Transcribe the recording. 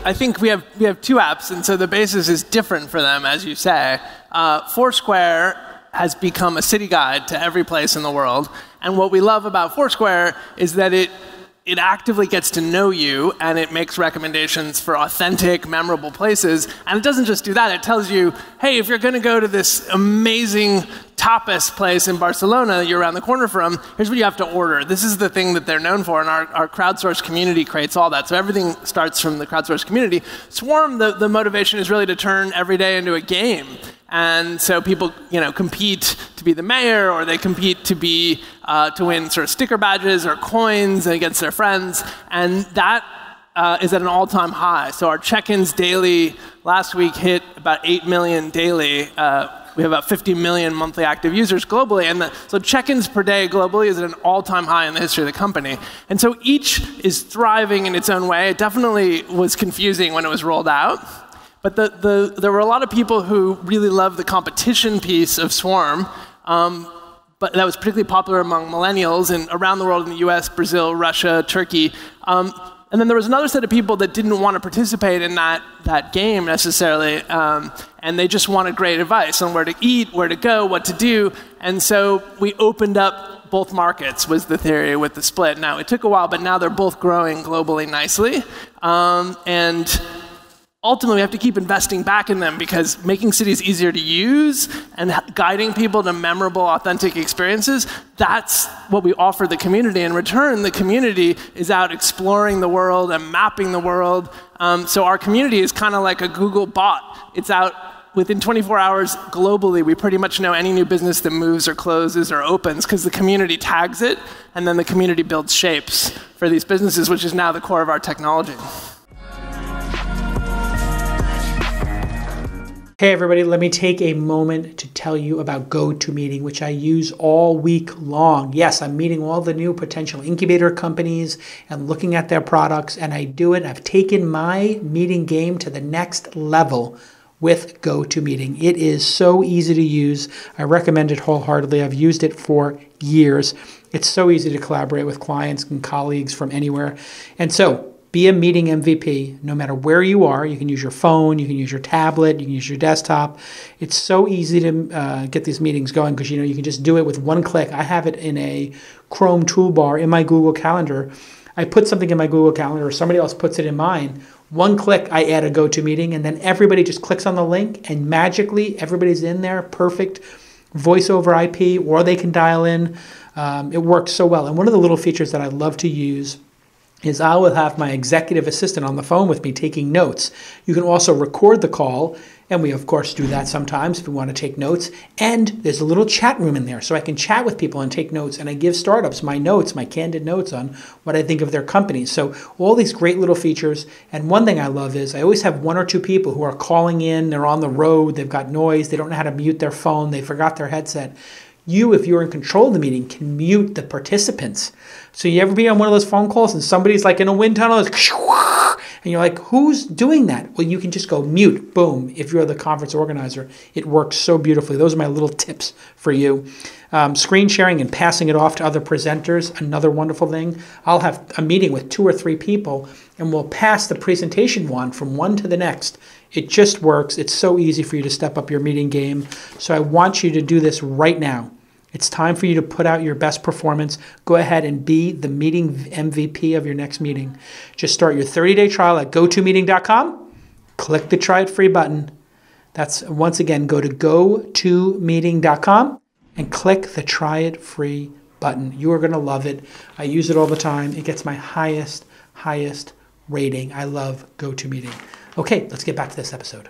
I think we have two apps, and so the basis is different for them, as you say. Foursquare has become a city guide to every place in the world. And what we love about Foursquare is that it actively gets to know you, and it makes recommendations for authentic, memorable places. And it doesn't just do that. It tells you, hey, if you're going to go to this amazing tapas place in Barcelona you're around the corner from, here's what you have to order. This is the thing that they're known for, and our crowdsourced community creates all that. So everything starts from the crowdsourced community. Swarm, the motivation is really to turn every day into a game. And so people, compete to be the mayor, or they compete to win sort of sticker badges or coins against their friends, and that is at an all-time high. So our check-ins daily last week hit about 8 million daily. We have about 50 million monthly active users globally, and so check-ins per day globally is at an all-time high in the history of the company. And so each is thriving in its own way. It definitely was confusing when it was rolled out. But there were a lot of people who really loved the competition piece of Swarm, but that was particularly popular among millennials and around the world in the US, Brazil, Russia, Turkey. And then there was another set of people that didn't want to participate in that game necessarily, and they just wanted great advice on where to eat, where to go, what to do. And so we opened up both markets, was the theory with the split. Now, it took a while, but now they're both growing globally nicely. And ultimately, we have to keep investing back in them, because making cities easier to use and guiding people to memorable, authentic experiences, that's what we offer the community. In return, the community is out exploring the world and mapping the world. So our community is kind of like a Google bot. It's out within 24 hours globally. We pretty much know any new business that moves or closes or opens, because the community tags it, and then the community builds shapes for these businesses, which is now the core of our technology. Hey everybody, let me take a moment to tell you about GoToMeeting, which I use all week long. Yes, I'm meeting all the new potential incubator companies and looking at their products, and I do it. I've taken my meeting game to the next level with GoToMeeting. It is so easy to use. I recommend it wholeheartedly. I've used it for years. It's so easy to collaborate with clients and colleagues from anywhere. And so, be a meeting MVP no matter where you are. You can use your phone, you can use your tablet, you can use your desktop. It's so easy to get these meetings going, because you can just do it with one click. I have it in a Chrome toolbar in my Google Calendar. I put something in my Google Calendar, or somebody else puts it in mine. One click, I add a GoToMeeting, and then everybody just clicks on the link, and magically everybody's in there. Perfect voice over IP, or they can dial in. It works so well. And one of the little features that I love to use is I will have my executive assistant on the phone with me taking notes. You can also record the call, and we of course do that sometimes if we want to take notes. And there's a little chat room in there, so I can chat with people and take notes, and I give startups my notes, my candid notes on what I think of their companies. So all these great little features. And one thing I love is I always have one or two people who are calling in, they're on the road, they've got noise, they don't know how to mute their phone, they forgot their headset. You, if you're in control of the meeting, can mute the participants. So you ever be on one of those phone calls and somebody's like in a wind tunnel, and you're like, who's doing that? Well, you can just go mute, boom, if you're the conference organizer. It works so beautifully. Those are my little tips for you. Screen sharing and passing it off to other presenters, another wonderful thing. I'll have a meeting with 2 or 3 people, and we'll pass the presentation wand from one to the next. It just works. It's so easy for you to step up your meeting game. So I want you to do this right now. It's time for you to put out your best performance. Go ahead and be the meeting MVP of your next meeting. Just start your 30-day trial at gotomeeting.com. Click the Try It Free button. That's, once again, go to gotomeeting.com and click the Try It Free button. You are going to love it. I use it all the time. It gets my highest rating. I love GoToMeeting. Okay, let's get back to this episode.